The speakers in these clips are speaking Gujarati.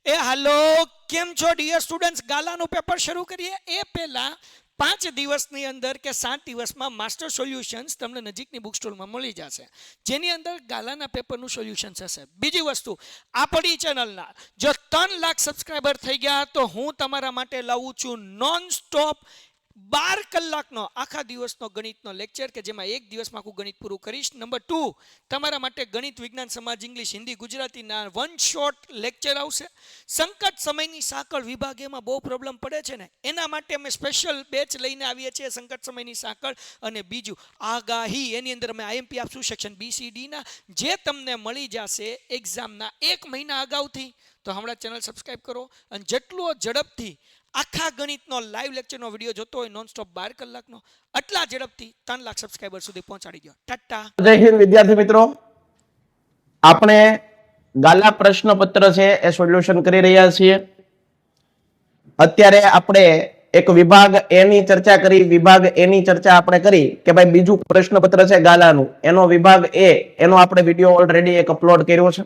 એ હાલો, કેમ છો ડિયર સ્ટુડન્ટ્સ? ગાલાનું પેપર શરૂ કરીએ એ પહેલા 5 દિવસની અંદર કે 7 દિવસમાં માસ્ટર સોલ્યુશન્સ તમને નજીકની બુક સ્ટોરમાં મળી જશે, જેની અંદર ગાલાના પેપરનું સોલ્યુશન્સ હશે. બીજી વસ્તુ, આપણી ચેનલના જો 3 લાખ સબસ્ક્રાઈબર થઈ ગયા તો હું તમારા માટે લાવું છું નોન સ્ટોપ 12 કલાકનો આખા દિવસનો ગણિતનો લેક્ચર કે જેમાં એક દિવસમાં આખું ગણિત પૂરું કરીશ. નંબર 2, તમારા માટે ગણિત, વિજ્ઞાન, સમાજ, ઇંગ્લિશ, હિન્દી, ગુજરાતીના 1 શોર્ટ લેક્ચર આવશે. સંકટ સમયની સાંકળ વિભાગ, એમાં બહુ પ્રોબ્લેમ પડે છે ને, એના માટે અમે સ્પેશિયલ બેચ લઈને આવીએ છીએ, સંકટ સમયની સાંકળ. અને બીજું આગાહી, એની અંદર અમે આઈએમપી આપશું સેક્શન BCDના, જે તમને મળી જશે એક્ઝામના 1 મહિના અગાઉથી. તો હમણાં ચેનલ સબસ્ક્રાઈબ કરો અને જેટલો ઝડપથી આખા ગણિતનો લાઈવ લેક્ચરનો વિડીયો જોતો હોય નોન સ્ટોપ 12 કલાકનો, આટલા ઝડપથી 3 લાખ સબસ્ક્રાઈબર સુધી પહોંચાડી દો. ટાટા. જય હિન્દ વિદ્યાર્થી મિત્રો, આપણે ગાલા પ્રશ્નપત્ર છે એ સોલ્યુશન કરી રહ્યા છીએ. અત્યારે આપણે એક વિભાગ એ ની ચર્ચા કરી. વિભાગ એ ની ચર્ચા આપણે કરી કે ભાઈ બીજું પ્રશ્નપત્ર છે ગાલાનું, એનો વિભાગ એ, એનો આપણે વિડીયો ઓલરેડી એક અપલોડ કર્યો છે.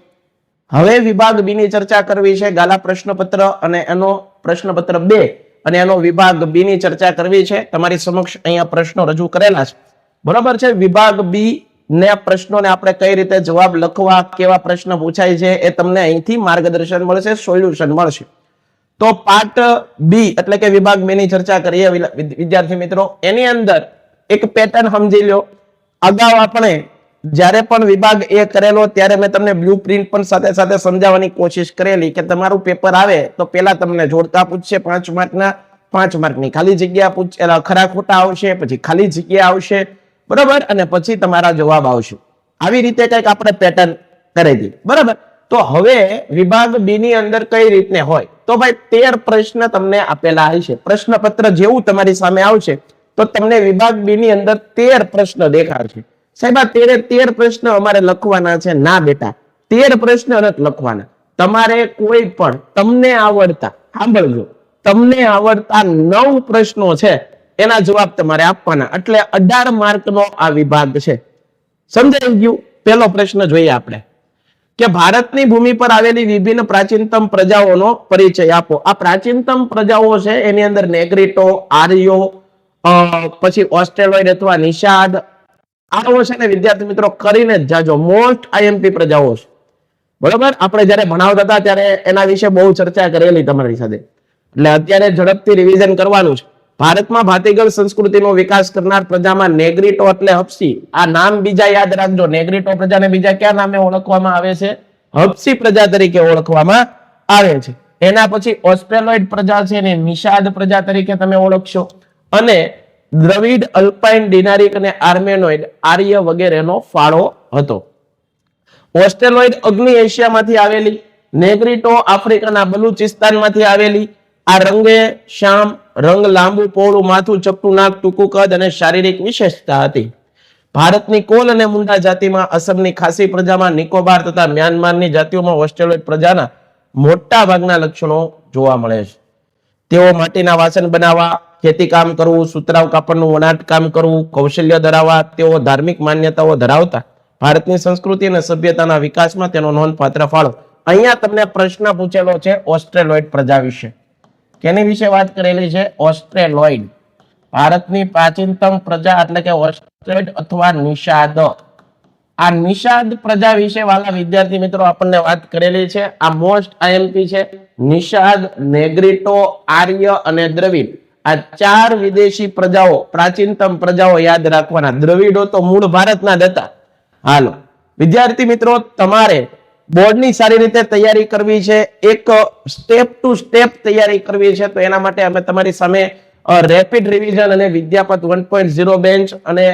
હવે વિભાગ બી ની ચર્ચા કરવી છે, ગાલા પ્રશ્નપત્ર અને એનો પ્રશ્નપત્ર 2 અને એનો વિભાગ બી ની ચર્ચા કરવી છે. તમારી સમક્ષ અહીંયા પ્રશ્નો રજૂ કરેલા છે, બરોબર છે. વિભાગ બી ને પ્રશ્નોને આપણે કઈ રીતે જવાબ લખવા, કેવા પ્રશ્ન પૂછાય છે, એ તમને અહીંથી માર્ગદર્શન મળશે, સોલ્યુશન મળશે. તો પાર્ટ બી એટલે કે વિભાગ બી ની ચર્ચા કરીએ વિદ્યાર્થી મિત્રો. એની અંદર એક પેટર્ન સમજી લો. અગાઉ આપણે જ્યારે પણ વિભાગ એ કરેલો ત્યારે મેં તમને બ્લુ પ્રિન્ટ પણ સાથે સાથે સમજાવવાની કોશિશ કરેલી કે તમારું પેપર આવે તો પેલા તમને જોડકા પૂછશે 5 માર્કના, 5 માર્કની ખાલી જગ્યા પૂછે, ખરા ખોટા આવશે, પછી ખાલી જગ્યા આવશે, બરાબર, અને પછી તમારા જવાબ આવશે. આવી રીતે કંઈક આપણે પેટર્ન કરી દીધી, બરાબર. તો હવે વિભાગ બી ની અંદર કઈ રીતને હોય, તો ભાઈ 13 પ્રશ્ન તમને આપેલા હશે. પ્રશ્નપત્ર જેવું તમારી સામે આવશે તો તમને વિભાગ બી ની અંદર 13 પ્રશ્ન દેખાડશે. સાહેબ, 13 પ્રશ્ન અમારે લખવાના છે? ના બેટા, 13 પ્રશ્ન નથી લખવાના. તમારે કોઈ પણ તમને આવડતા, સાંભળજો, તમને આવડતા 9 પ્રશ્નો છે એના જવાબ તમારે આપવાના. એટલે 18 માર્કનો આ વિભાગ છે. સમજાઈ ગયું? પહેલો પ્રશ્ન જોઈએ આપણે કે ભારતની ભૂમિ પર આવેલી વિભિન્ન પ્રાચીનતમ પ્રજાઓનો પરિચય આપો. આ પ્રાચીનતમ પ્રજાઓ છે એની અંદર નેગ્રીટો, આર્યો, પછી ઓસ્ટ્રેલોઇડ અથવા નિષાદ, આવો છે ને વિદ્યાર્થી મિત્રો કરીને જ જાજો. મોસ્ટ આઈએમપી પ્રજાઓ છે, બરોબર. આપણે જયારે ભણાવતા હતા ત્યારે એના વિશે બહુ ચર્ચા કરેલી તમારી સાથે, એટલે અત્યારે ઝડપથી રિવિઝન કરવાનું છે. ભારતમાં ભાતીગળ સંસ્કૃતિનો વિકાસ કરનાર પ્રજામાં નેગ્રીટો એટલે હબસી. આ નામ બીજા યાદ રાખજો. નેગ્રીટો પ્રજાને બીજા કયા નામે ઓળખવામાં આવે છે? હબસી પ્રજા તરીકે ઓળખવામાં આવે છે. એના પછી ઓસ્ટ્રેલોઇડ પ્રજા છે એને નિષાદ પ્રજા તરીકે તમે ઓળખશો. અને દ્રવિડ, અલ્પાઇન, ડિનારિક અને આર્મેનોઇડ, આર્ય વગેરેનો ફાળો હતો. ઓસ્ટ્રેલોઇડ અગ્નિ એશિયામાંથી આવેલી, નેગ્રીટો આફ્રિકાના બલુચિસ્તાનમાંથી આવેલી. આ રંગે શ્યામ, રંગ, લાંબુ પહોળું માથું, ચપટું નાક, ટૂંકું કદ અને શારીરિક વિશેષતા હતી. ભારતની કોલ અને મુંડા જાતિમાં, અસમની ખાસી પ્રજામાં, નિકોબાર તથા મ્યાનમારની જાતિઓમાં ઓસ્ટ્રેલોઇડ પ્રજાના મોટા ભાગના લક્ષણો જોવા મળે છે. તેઓ માટીના વાસણ બનાવવા, ખેતી કામ કરવું, સુતરાઉ કાપડનું વણાટ કામ કરવું કૌશલ્ય ધરાવવા. તેઓ ધાર્મિક માન્યતાઓ ધરાવતા. ભારતની સંસ્કૃતિ અને સભ્યતાના વિકાસમાં તેનો નોંધપાત્ર ફાળો. અહીંયા તમને પ્રશ્ન પૂછેલો છે ઓસ્ટ્રેલોઇડ પ્રજા વિશે. કેની વિશે વાત કરેલી છે? ઓસ્ટ્રેલોઇડ. ભારતની પ્રાચીનતમ પ્રજા એટલે કે ઓસ્ટ્રેલોઇડ અથવા નિષાદ. આ નિષાદ પ્રજા વિશે વાલા વિદ્યાર્થી મિત્રો આપણને વાત કરેલી છે. આ મોસ્ટ આઈએમપી છે. નિષાદ, નેગ્રીટો, આર્ય અને દ્રવિડ, આ 4 વિદેશી પ્રજાઓ, પ્રાચીનતમ પ્રજાઓ યાદ રાખવાના. દ્રવિડો તો મૂળ ભારતના જ હતા. હાલો વિદ્યાર્થી મિત્રો, તમારે બોર્ડની સારી રીતે તૈયારી કરવી છે, એક સ્ટેપ ટુ સ્ટેપ તૈયારી કરવી છે. તો એના માટે અમે તમારી સામે રેપિડ રિવિઝન અને વિદ્યાપત 1.0 બેન્ચ અને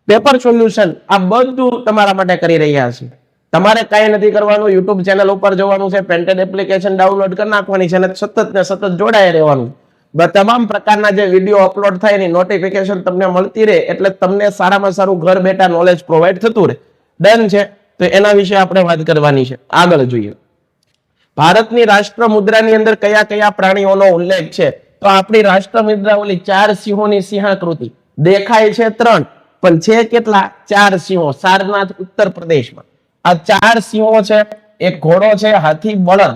પેપર સોલ્યુશન આ બધું તમારા માટે કરી રહ્યા છે. તમારે કઈ નથી કરવાનું, યુટ્યુબ ચેનલ ઉપર જવાનું છે, પેન્ટેડ એપ્લિકેશન ડાઉનલોડ કરી નાખવાની છે અને સતત જોડાઈ રહેવાનું. તમામ પ્રકારના જે વિડીયો અપલોડ થાય એની નોટિફિકેશન તમને મળતી રહે, એટલે તમને સારામાં સારું ઘર બેઠા નોલેજ પ્રોવાઈડ થતું રહે. ડન છે? તો એના વિશે આપણે વાત કરવાની છે. આગળ જોઈએ. ભારતની રાષ્ટ્ર મુદ્રાની અંદર કયા કયા પ્રાણીઓનો ઉલ્લેખ છે? તો આપણી રાષ્ટ્ર મુદ્રા ઓલી 4 સિંહોની સિંહાકૃતિ દેખાય છે 3, પણ છે કેટલા? 4 સિંહો. સારનાથ ઉત્તર પ્રદેશમાં આ 4 સિંહો છે. એક ઘોડો છે, હાથી, બળદ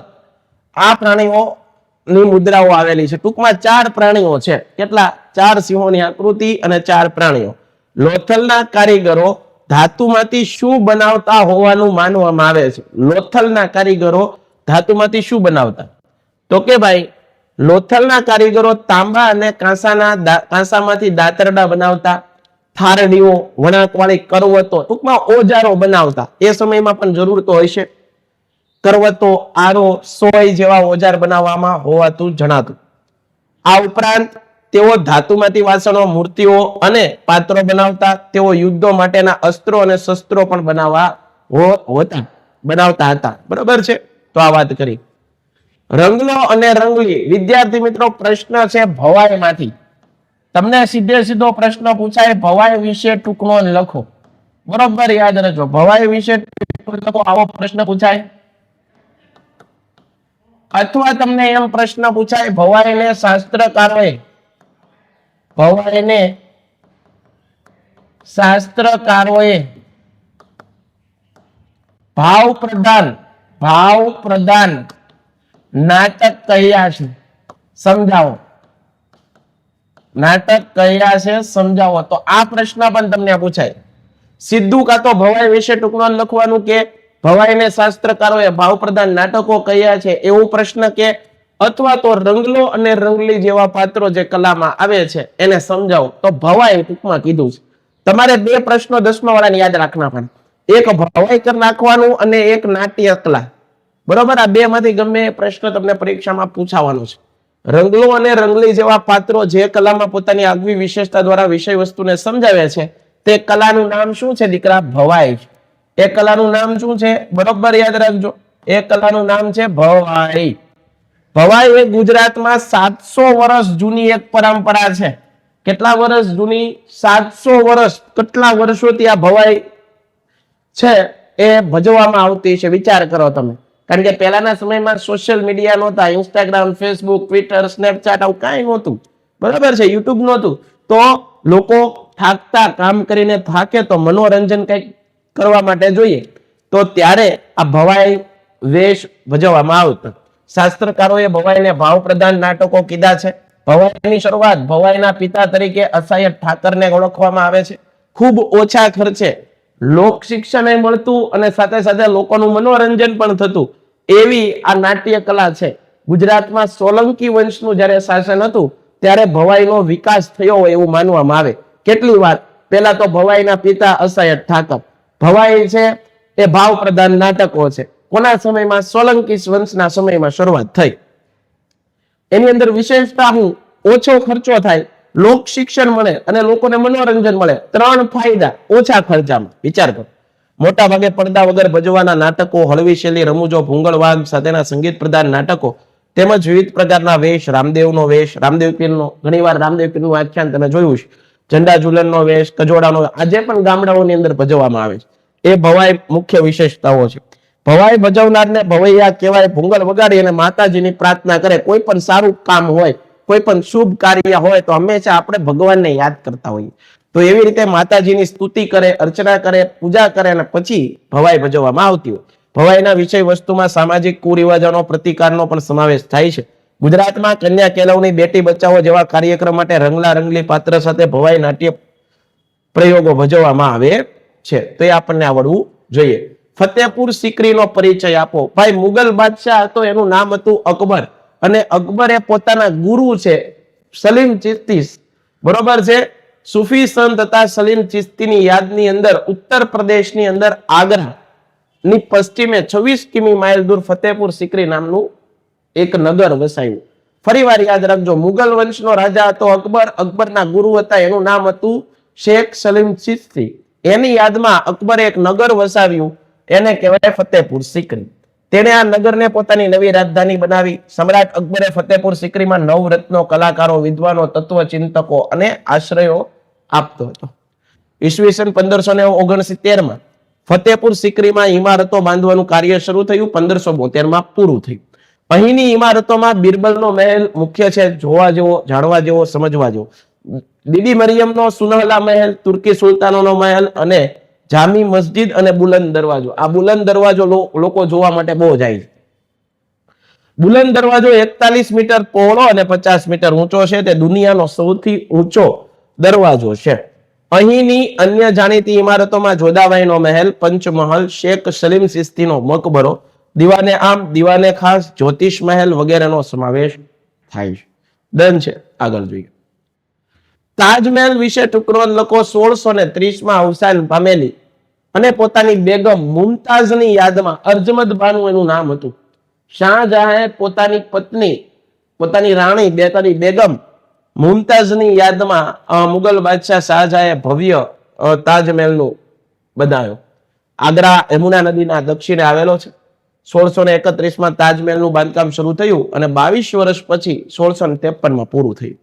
આ પ્રાણીઓની મુદ્રાઓ આવેલી છે. ટૂંકમાં 4 પ્રાણીઓ છે. કેટલા? 4 સિંહોની આકૃતિ અને 4 પ્રાણીઓ. લોથલના કારીગરો ધાતુમાંથી શું બનાવતા હોવાનું માનવામાં આવે છે? લોથલના કારીગરો ધાતુમાંથી શું બનાવતા? તો કે ભાઈ લોથલના કારીગરો તાંબા અને કાંસામાંથી દાતરડા બનાવતા, થારડીઓ, વણાકવાળી કરવતો, ટૂંકમાં ઓજારો બનાવતા. એ સમયમાં પણ જરૂર તો હશે. કરવતો, આરો, સોય જેવા ઓજાર બનાવવામાં હોવાતું જણાતું. આ ઉપરાંત તેઓ ધાતુમાંથી વાસણો, મૂર્તિઓ અને પાત્રો બનાવતા. તેઓ યુદ્ધો માટેના અસ્ત્રો અને શસ્ત્રો પણ બનાવતા હતા. બરોબર છે? તો આ વાત કરી. રંગલો અને રંગલી. વિદ્યાર્થી મિત્રો, પ્રશ્ન છે ભવાઈમાંથી. તમને સીધો પ્રશ્ન પૂછાય, ભવાઈ વિશે ટૂંક નોંધ લખો. બરોબર યાદ રાખજો, ભવાઈ વિશે લખો. આવો પ્રશ્ન પૂછાય. અથવા તમને એમ પ્રશ્ન પૂછાય, ભવાઈને શાસ્ત્રકારોએ ભાવ પ્રધાન નાટક કયા છે? સમજાવો. નાટક કયા છે? સમજાવો. તો આ પ્રશ્ન પણ તમને પૂછાય. સીધું કાં તો ભવાઈ વિશે ટૂંક નોંધ લખવાનું કે ભવાઈને શાસ્ત્રકારોએ ભાવ પ્રધાન નાટકો કયા છે એવું પ્રશ્ન કે, અથવા તો રંગલો અને રંગલી જેવા પાત્રો જે કલામાં આવે છે એને સમજાવો. તો ભવાઈ ટૂંકમાં કીધું છે. તમારે 2 પ્રશ્નો 10મા વાળાને યાદ રાખના પણ. એક ભવાઈ કરી નાખવાનું અને એક નાટ્ય કલા. બરોબર? આ 2 માંથી ગમે પ્રશ્ન તમને પરીક્ષામાં પૂછાવાનો છે. રંગલો અને રંગલી જેવા પાત્રો જે કલામાં પોતાની આગવી વિશેષતા દ્વારા વિષય વસ્તુને સમજાવે છે તે કલાનું નામ શું છે દીકરા? ભવાઈ. એ કલાનું નામ શું છે? બરોબર યાદ રાખજો. એ કલાનું નામ છે ભવાઈ. ભવાઈ એ ગુજરાતમાં 700 વર્ષ જૂની એક પરંપરા છે. કેટલા વર્ષ જૂની? 700 વર્ષ. કેટલા વર્ષોથી આ ભવાઈ છે એ ભજવવામાં આવતી છે. વિચાર કરો તમે. કારણ કે પહેલાના સમયમાં સોશિયલ મીડિયા નહોતા. ઇન્સ્ટાગ્રામ, ફેસબુક, ટ્વિટર, સ્નેપચેટ આવું કાંઈ નહોતું. બરાબર છે? યુટ્યુબ નહોતું. તો લોકો થાકતા, કામ કરીને થાકે તો મનોરંજન કંઈક કરવા માટે જોઈએ, તો ત્યારે આ ભવાઈ વેશ ભજવવામાં આવતો. શાસ્ત્રકારોએ ભવાઈને ભાવ પ્રધાન નાટકો કીધા છે. ભવાઈની શરૂઆત ભવાઈના પિતા તરીકે અસહાય ઠાકરને ઓળખવામાં આવે છે. ખૂબ ઓછા ખર્ચે લોક શિક્ષણ મળતું અને સાથે સાથે લોકોનું મનોરંજન પણ થતું એવી આ નાટ્ય કલા છે. ગુજરાતમાં સોલંકી વંશનું જ્યારે શાસન હતું ત્યારે ભવાઈનો વિકાસ થયો હોય એવું માનવામાં આવે. કેટલી વાર? પહેલા તો ભવાઈના પિતા અસહાય ઠાકર. ભવાઈ છે એ ભાવ પ્રધાન નાટકો છે. કોના સમયમાં? સોલંકી વંશના સમયમાં શરૂઆત થઈ. એની અંદર વિશેષતા હું? ઓછો ખર્ચો થાય, લોક શિક્ષણ મળે અને લોકોને મનોરંજન મળે. 3 ફાયદા ઓછા ખર્ચામાં. વિચાર કરો. મોટા ભાગે પડદા વગર ભજવાના નાટકો, હળવી શૈલી, રમૂજો, ભૂંગળવાગ સાથેના સંગીત પ્રધાન નાટકો તેમજ વિવિધ પ્રકારના વેશ, રામદેવનો વેશ, રામદેવ પીરનો, ઘણીવાર રામદેવ પીરનું આખ્યાન તમે જોયું છે, ઝંડા ઝુલનનો વેશ, કજોડાનો, આજે પણ ગામડાઓની અંદર ભજવવામાં આવે છે. એ ભવાઈ મુખ્ય વિશેષતાઓ છે. ભવાઈ ભજવનારને ભવૈયા કહેવાય. ભૂંગળ વગાડી અને માતાજીની પ્રાર્થના કરે. કોઈ પણ સારું કામ હોય, કોઈ પણ શુભ કાર્ય હોય તો હંમેશા આપણે ભગવાનને યાદ કરતા હોઈએ. તો એવી રીતે માતાજીની સ્તુતિ કરે, અર્ચના કરે, પૂજા કરે અને પછી ભવાઈ ભજવવામાં આવતી હોય. ભવાઈના વિષય વસ્તુમાં સામાજિક કુરિવાજોનો, પ્રતિકારનો પણ સમાવેશ થાય છે. ગુજરાતમાં કન્યા કેળવણી, બેટી બચાવો જેવા કાર્યક્રમ માટે રંગલા રંગલી પાત્ર સાથે ભવાઈ નાટ્ય પ્રયોગો ભજવવામાં આવે છે. તો એ આપણને આવડવું જોઈએ. ફતેપુર સિકરીનો પરિચય આપો. ભાઈ મુગલ બાદશાહ હતો, એનું નામ હતું અકબર. અને અકબરે પોતાના ગુરુ છે સલીમ ચિશ્તી, બરોબર છે, સુફી સંત હતા સલીમ ચિશ્તીની યાદની અંદર ઉત્તર પ્રદેશની અંદર આગ્રા ની પશ્ચિમે 26 કિમી માઇલ દૂર ફતેપુર સિકરી નામનું એક નગર વસાયું. ફરીવાર યાદ રાખજો, મુગલ વંશનો રાજા હતો અકબર. અકબરના ગુરુ હતા, એનું નામ હતું શેખ સલીમ ચિશ્તી. એની યાદમાં અકબરે એક નગર વસાવ્યું, એને કહેવાય ફતેપુર સિકરી. તેણે આ નગરને પોતાની નવી રાજધાની બનાવી. સમ્રાટ અકબરે ફતેપુર સિકરીમાં નવરત્નો, કલાકારો, વિદ્વાનો, તત્વચિંતકો અને આશ્રયો આપતો હતો. ઈસવીસન 1569 ફતેપુર સિકરીમાં ઇમારતો બાંધવાનું કાર્ય શરૂ થયું. 1572 પૂરું થયું. અહીંની ઇમારતોમાં બિરબલનો મહેલ મુખ્ય છે, જોવા જેવો, જાણવા જેવો, સમજવા જેવો. બીબી મરિયમનો સુનહલા મહેલ, તુર્કી સુલતાનોનો મહેલ અને જામી મસ્જિદ અને બુલંદ દરવાજો. આ બુલંદ દરવાજો લોકો જોવા માટે બહુ જાય છે. બુલંદ દરવાજો 41 મીટર પહોળો અને 50 મીટર ઊંચો છે. તે દુનિયાનો સૌથી ઊંચો દરવાજો છે. અહીંની અન્ય જાણીતી ઇમારતોમાં જોધાબાઈનો મહેલ, પંચમહલ, શેખ સલીમ ચિશ્તીનો મકબરો, દીવાને આમ, દીવાને ખાસ, જ્યોતિષ મહેલ વગેરેનો સમાવેશ થાય છે. ડન છે. આગળ જોઈએ. તાજમહેલ વિશે ટુકડો લખો. 1630 અવસાન પામેલી અને પોતાની બેગમ મુમતાઝની યાદમાં, અર્જમદ બાનુ એનું નામ હતું, શાહજહાએ પોતાની પત્ની, પોતાની રાણી બેગમ મુમતાઝની યાદમાં મુગલ બાદશાહ શાહજહાએ ભવ્ય તાજમહેલનું બનાવ્યો. આગ્રા યમુના નદીના દક્ષિણે આવેલો છે. 1631 તાજમહેલનું બાંધકામ શરૂ થયું અને 22 વર્ષ પછી 1653 પૂરું થયું.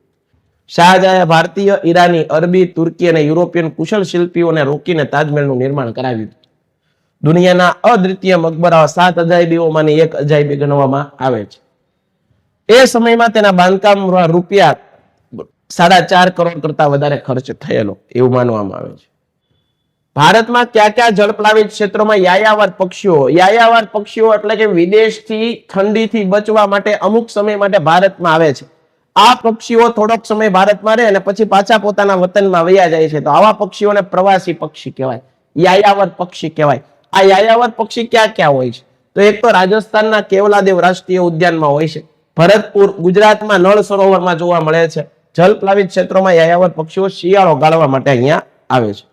શાહજહાએ ભારતીય, ઈરાની, અરબી, તુર્કી અને યુરોપિયન કુશળ શિલ્પીઓને રોકીને તાજમહેલનું નિર્માણ કરાવ્યું. દુનિયાના અદ્વિતીય મકબરા 7 અજાયબીઓમાંની એક અજાયબી ગણવામાં આવે છે. એ સમયમાં તેના બાંધકામ રૂપિયા 4.5 કરોડ કરતા વધારે ખર્ચ થયેલો એવું માનવામાં આવે છે. ભારતમાં કયા કયા જળપ્લાવિત ક્ષેત્રોમાં યાયાવર પક્ષીઓ એટલે કે વિદેશથી ઠંડીથી બચવા માટે અમુક સમય માટે ભારતમાં આવે છે. આ પક્ષીઓ થોડોક સમય ભારતમાં રહે અને પછી પાછા પોતાના વતનમાં વયા જાય છે. તો આવા પક્ષીઓને પ્રવાસી પક્ષી કહેવાય, યાયાવર પક્ષી કહેવાય. આ યાયાવર પક્ષી ક્યાં ક્યાં હોય છે? તો એક તો રાજસ્થાનના કેવલાદેવ રાષ્ટ્રીય ઉદ્યાનમાં હોય છે. ભરતપુર ગુજરાતમાં નળ સરોવરમાં જોવા મળે છે. જલપ્લાવિત ક્ષેત્રોમાં યાયાવર પક્ષીઓ શિયાળો ગાળવા માટે અહીંયા આવે છે.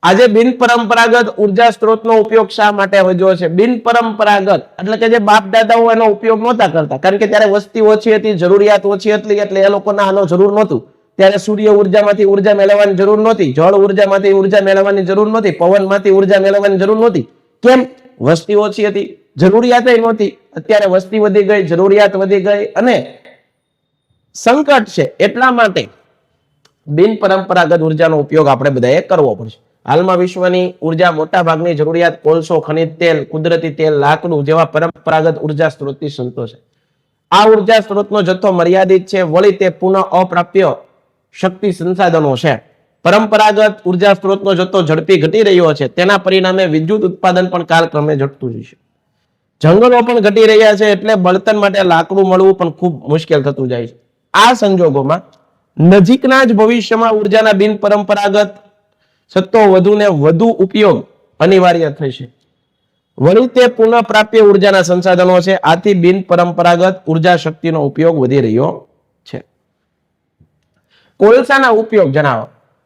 આજે બિનપરંપરાગત ઉર્જા સ્ત્રોતનો ઉપયોગ શા માટે વધ્યો છે? બિનપરંપરાગત એટલે કે જે બાપ દાદાઓ એનો ઉપયોગ નહોતા કરતા, કારણ કે ત્યારે વસ્તી ઓછી હતી, જરૂરિયાત ઓછી હતી, એટલે એ લોકોને આનો જરૂર નહોતું. ત્યારે સૂર્ય ઉર્જામાંથી ઉર્જા મેળવવાની જરૂર નહોતી, જળ ઉર્જામાંથી ઉર્જા મેળવવાની જરૂર નહોતી, પવનમાંથી ઉર્જા મેળવવાની જરૂર નહોતી. કેમ? વસ્તી ઓછી હતી, જરૂરિયાત નહોતી. અત્યારે વસ્તી વધી ગઈ, જરૂરિયાત વધી ગઈ અને સંકટ છે, એટલા માટે બિનપરંપરાગત ઉર્જાનો ઉપયોગ આપણે બધાએ કરવો પડશે. હાલમાં વિશ્વની ઉર્જા મોટા ભાગની જરૂરિયાત કોલસો, ખનિજ તેલ, કુદરતી તેલ, લાકડું જેવા પરંપરાગત ઉર્જા સ્ત્રોતથી સંતોષે. આ ઉર્જા સ્ત્રોતનો જથ્થો મર્યાદિત છે, વળી તે પુનઃ અપ્રાપ્ય શક્તિ સંસાધનો છે. પરંપરાગત ઉર્જા સ્ત્રોતનો જથ્થો ઝડપી ઘટી રહ્યો છે, તેના પરિણામે વિદ્યુત ઉત્પાદન પણ કાલક્રમે ઘટતું જશે. જંગલો પણ ઘટી રહ્યા છે, એટલે બળતણ માટે લાકડું મળવું પણ ખૂબ મુશ્કેલ થતું જાય છે. આ સંજોગોમાં નજીકના જ ભવિષ્યમાં ઉર્જાના બિનપરંપરાગત સત્તો વધુને વધુ ઉપયોગ અનિવાર્ય થશે. વળી તે પુનઃ પ્રાપ્ય ઉર્જાના સંસાધનો છે, આથી બિનપરંપરાગત ઉર્જા શક્તિનો ઉપયોગ વધી રહ્યો છે. કોલસાના ઉપયોગ જણાવો.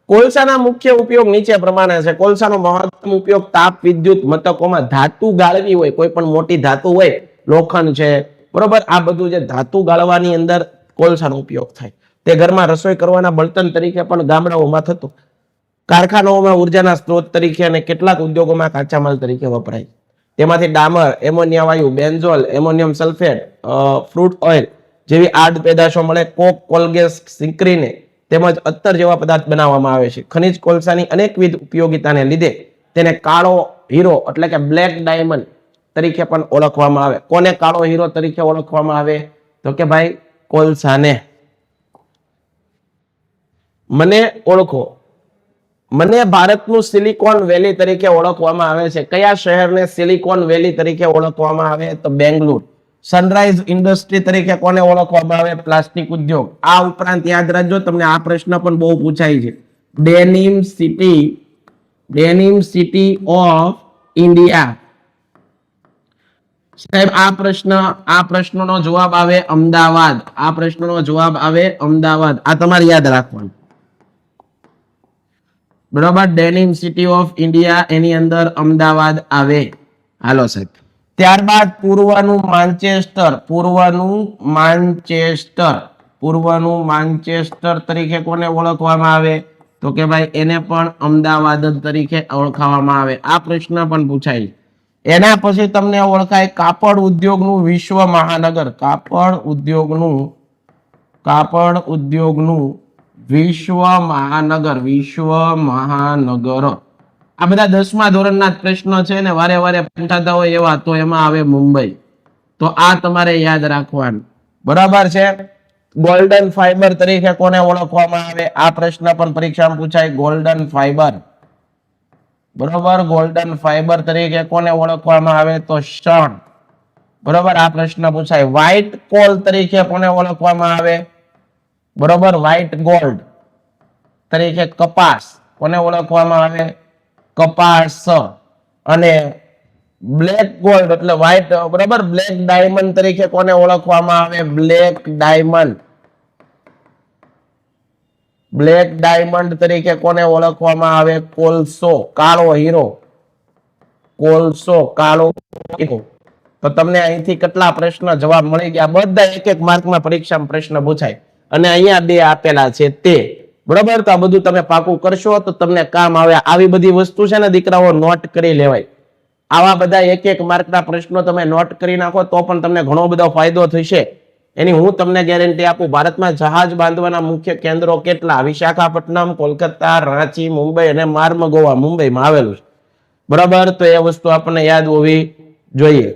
કોલસાના મુખ્ય ઉપયોગ નીચે પ્રમાણે છે. કોલસાનો મહત્તમ ઉપયોગ તાપ વિદ્યુત મથકોમાં ધાતુ ગાળવી હોય, કોઈ પણ મોટી ધાતુ હોય, લોખંડ છે, બરોબર, આ બધું જે ધાતુ ગાળવાની અંદર કોલસાનો ઉપયોગ થાય. તે ઘરમાં રસોઈ કરવાના બળતણ તરીકે પણ ગામડાઓમાં થતું. કારખાનાઓમાં ઉર્જાના સ્ત્રોત તરીકે અને કેટલાક ઉદ્યોગોમાં કાચા માલ તરીકે વપરાય. તેમાંથી ડામર, એમોનિયા વાયુ, બેન્ઝોલ, એમોનિયમ સલ્ફેટ, ફ્રૂટ ઓઇલ જેવી આડ પેદાશો મળે. કોક, કોલગેસ, સિંકરીને તેમજ અત્તર જેવા પદાર્થ બનાવવામાં આવે છે. ખનિજ કોલસાની અનેકવિધ ઉપયોગિતાને લીધે તેને કાળો હીરો એટલે કે બ્લેક ડાયમંડ તરીકે પણ ઓળખવામાં આવે. કોને કાળો હીરો તરીકે ઓળખવામાં આવે? તો કે ભાઈ કોલસાને. મને ઓળખો. મને ભારતનું સિલિકોન વેલી તરીકે ઓળખવામાં આવે છે. કયા શહેરને સિલિકોન વેલી તરીકે ઓળખવામાં આવે? તો બેંગ્લોર. સનરાઈઝ ઇન્ડસ્ટ્રી તરીકે કોને ઓળખવામાં આવે? પ્લાસ્ટિક ઉદ્યોગ. આ ઉપરાંત યાદ રાખજો, તમને આ પ્રશ્ન પણ બહુ પૂછાય છે. Denim city of India. સાહેબ આ પ્રશ્નનો જવાબ આવે અમદાવાદ. આ પ્રશ્નનો જવાબ આવે અમદાવાદ. આ તમારે યાદ રાખવાનું, બરોબર. ડેનિમ સિટી ઓફ ઇન્ડિયા એની અંદર અમદાવાદ આવે. હાલો સાહેબ. ત્યારબાદ પૂર્વનું માન્ચેસ્ટર તરીકે કોને ઓળખવામાં આવે? તો કે ભાઈ એને પણ અમદાવાદ તરીકે ઓળખવામાં આવે. આ પ્રશ્ન પણ પૂછાય. એના પછી તમને ઓળખાય કાપડ ઉદ્યોગનું વિશ્વ મહાનગર. કાપડ ઉદ્યોગનું વિશ્વ મહાનગર. આ બધા 10મા ધોરણના પ્રશ્નો છે ને, વારે વારે પૂછાતા હોય એવા. તો એમાં આવે મુંબઈ. તો આ તમારે યાદ રાખવાનું, બરાબર છે. ગોલ્ડન ફાઈબર તરીકે કોને ઓળખવામાં આવે? આ પ્રશ્ન પણ પરીક્ષામાં પૂછાય. ગોલ્ડન ફાઈબર, બરોબર. ગોલ્ડન ફાઈબર તરીકે કોને ઓળખવામાં આવે? તો શણ, બરોબર, આ પ્રશ્ન પૂછાય. વ્હાઇટ કોલ તરીકે કોને ઓળખવામાં આવે? બરોબર, વ્હાઇટ ગોલ્ડ તરીકે કપાસ કોને ઓળખવામાં આવે? કપાસ. અને બ્લેક ગોલ્ડ એટલે વ્હાઇટ, બરોબર, બ્લેક ડાયમંડ તરીકે કોને ઓળખવામાં આવે? Black diamond. બ્લેક ડાયમંડ તરીકે કોને ઓળખવામાં આવે? કોલસો, કાળો હીરો. કોલસો, કાળો હીરો. તો તમને અહીંથી કેટલા પ્રશ્ન જવાબ મળી ગયા? બધા એક એક માર્કમાં પરીક્ષામાં પ્રશ્ન પૂછાય અને અહીંયા 2 આપેલા છે તે. બરોબર, તો આ બધું તમે પાકું કરશો તો તમને કામ આવે. આવી બધી વસ્તુ છે ને દીકરાઓ, નોટ કરી લેવાય. આવા બધા એક એક માર્કના પ્રશ્નો તમે નોટ કરી નાખો તો પણ તમને ઘણો બધો ફાયદો થશે. એની હું તમને ગેરંટી આપું. ભારતમાં જહાજ બાંધવાના મુખ્ય કેન્દ્રો કેટલા? વિશાખાપટ્ટનમ, કોલકાતા, રાંચી, મુંબઈ અને માર્મગોવા મુંબઈમાં આવેલું છે. બરાબર, તો એ વસ્તુ આપણને યાદ હોવી જોઈએ.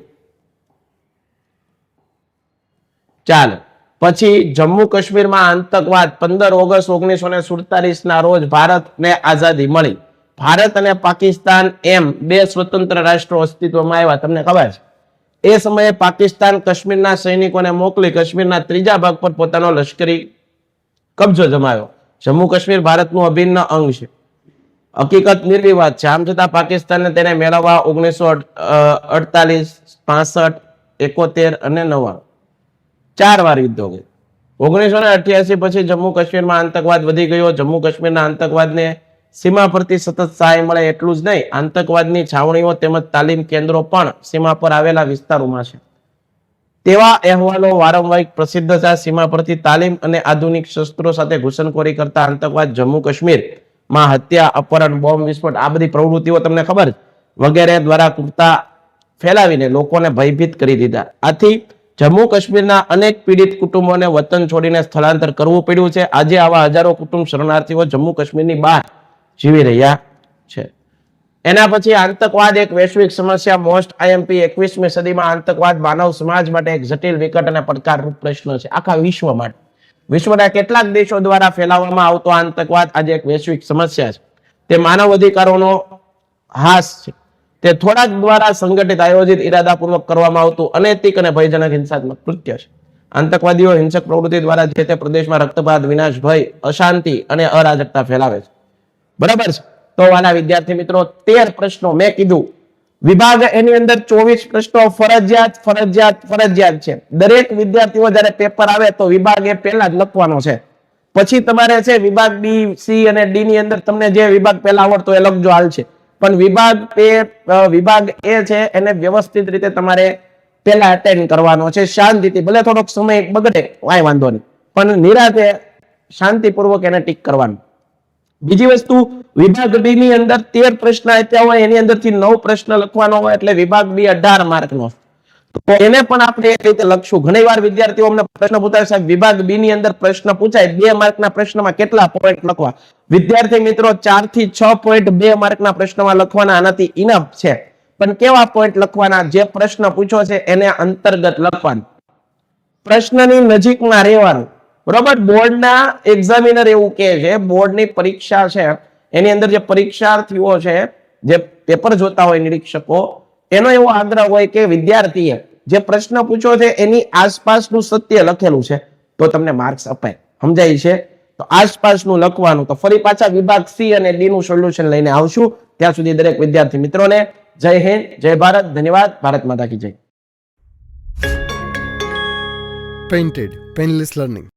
ચાલો, પછી જમ્મુ કાશ્મીરમાં આતંકવાદ 15 ઓગસ્ટ 1947 ના રોજ ભારતને આઝાદી મળી. ભારત અને પાકિસ્તાન એમ 2 સ્વતંત્ર રાષ્ટ્રો અસ્તિત્વમાં આવ્યા. તમને ખબર છે એ સમયે પાકિસ્તાન કાશ્મીરના સૈનિકોને મોકલી કાશ્મીરના 3જા ભાગ પર પોતાનો લશ્કરી કબજો જમાવ્યો. જમ્મુ કાશ્મીર ભારતનું અભિન્ન અંગ છે. હકીકત નિર્વિવાદ છે. આમ છતાં પાકિસ્તાને તેને મેળવવા 1948, 65, 71 અને 99 4 વાર યુદ્ધો કરી. 1988 પછી જમ્મુ કાશ્મીરમાં આતંકવાદ વધી ગયો. જમ્મુ કાશ્મીરના આતંકવાદને સીમા પરથી સતત સહાય મળે એટલું જ નહીં, આતંકવાદની છાવણીઓ તેમજ તાલીમ કેન્દ્રો પણ સીમા પર આવેલા વિસ્તારોમાં છે. તેવા અહેવાલો વારંવાર પ્રસિદ્ધ છે. સીમા પરથી તાલીમ અને આધુનિક શસ્ત્રો સાથે ઘૂસણખોરી કરતા આતંકવાદ જમ્મુ કાશ્મીરમાં હત્યા, અપહરણ, બોમ્બ વિસ્ફોટ, આ બધી પ્રવૃત્તિઓ તમને ખબર વગેરે દ્વારા કુર્તા ફેલાવીને લોકોને ભયભીત કરી દીધા. આથી જમ્મુ કાશ્મીરના અનેક પીડિત કુટુંબોને વતન છોડીને સ્થળાંતર કરવું પડ્યું છે. આજે આવા હજારો કુટુંબ શરણાર્થીઓ જમ્મુ કાશ્મીરની બહાર જીવી રહ્યા છે. એના પછી આતંકવાદ એક વૈશ્વિક સમસ્યા. મોસ્ટ આઈએમપી 21મી સદીમાં આતંકવાદ માનવ સમાજ માટે એક જટિલ, વિકટ અને પડકારરૂપ પ્રશ્ન છે. આખા વિશ્વ માટે, વિશ્વના કેટલાક દેશો દ્વારા ફેલાવવામાં આવતો આતંકવાદ આજે એક વૈશ્વિક સમસ્યા છે. તે માનવ અધિકારોનો હાસ છે. તે થોડાક દ્વારા સંગઠિત, આયોજિત, ઇરાદાપૂર્વક કરવામાં આવતું અનૈતિક અને ભયજનક હિંસાત્મક કૃત્ય છે. આતંકવાદીઓ હિંસક પ્રવૃત્તિ દ્વારા જે તે પ્રદેશમાં રક્તપાત, વિનાશ, ભય, અશાંતિ અને અરાજકતા ફેલાવે છે. બરાબર છે. તો વાલા વિદ્યાર્થી મિત્રો, 13 પ્રશ્નો મેં કીધું. વિભાગ એની અંદર 24 પ્રશ્નો ફરજિયાત છે. દરેક વિદ્યાર્થીઓ જ્યારે પેપર આવે તો વિભાગ એ પહેલા જ લખવાનો છે. પછી તમારે છે વિભાગ બી, સી અને ડી ની અંદર તમને જે વિભાગ પહેલા આવડતો એ લખજો, હાલ છે. પણ વિભાગ એ છે એને વ્યવસ્થિત રીતે તમારે પહેલા અટેન્ડ કરવાનો છે, શાંતિથી. ભલે થોડોક સમય બગડે, કાંઈ વાંધો નહીં, પણ નિરાતે શાંતિપૂર્વક એને ટીક કરવાનું. બીજી વસ્તુ, વિભાગ બી ની અંદર 13 પ્રશ્ન આપ્યા હોય, એની અંદરથી 9 પ્રશ્ન લખવાનો હોય, એટલે વિભાગ બી 18 માર્કનો. તો એને પણ આપણે એ રીતે લખશું. ઘણી વાર વિદ્યાર્થીઓ અમને પ્રશ્ન પૂછાય, સાહેબ વિભાગ બી ની અંદર પ્રશ્ન પૂછાય 2 માર્કના પ્રશ્નમાં કેટલા પોઈન્ટ લખવા? વિદ્યાર્થી મિત્રો, 4 થી 6 પોઈન્ટ 2 માર્કના પ્રશ્નમાં લખવાના, આનાથી ઇનફ છે. પણ કેવા પોઈન્ટ લખવાના? જે પ્રશ્ન પૂછ્યો છે એને અંતર્ગત લખવાનું, પ્રશ્નની નજીકમાં રહેવાનું. બરોબર, બોર્ડના એક્ઝામિનર એવું કહે છે, બોર્ડની પરીક્ષા છે એની અંદર જે પરીક્ષાર્થીઓ છે, જે પેપર જોતા હોય નિરીક્ષકો, એનો એવો આગ્રહ હોય કે વિદ્યાર્થીએ જે પ્રશ્ન પૂછ્યો છે એની આસપાસનું સત્ય લખેલું છે તો તમને માર્ક્સ અપાય. સમજાય છે? તો આસપાસનું લખવાનું. તો ફરી પાછા વિભાગ સી અને ડી નું સોલ્યુશન લઈને આવશું. ત્યાં સુધી દરેક વિદ્યાર્થી મિત્રોને જય હિન્દ, જય ભારત, ધન્યવાદ. ભારત માતા કી જય. Painted Painless Learning.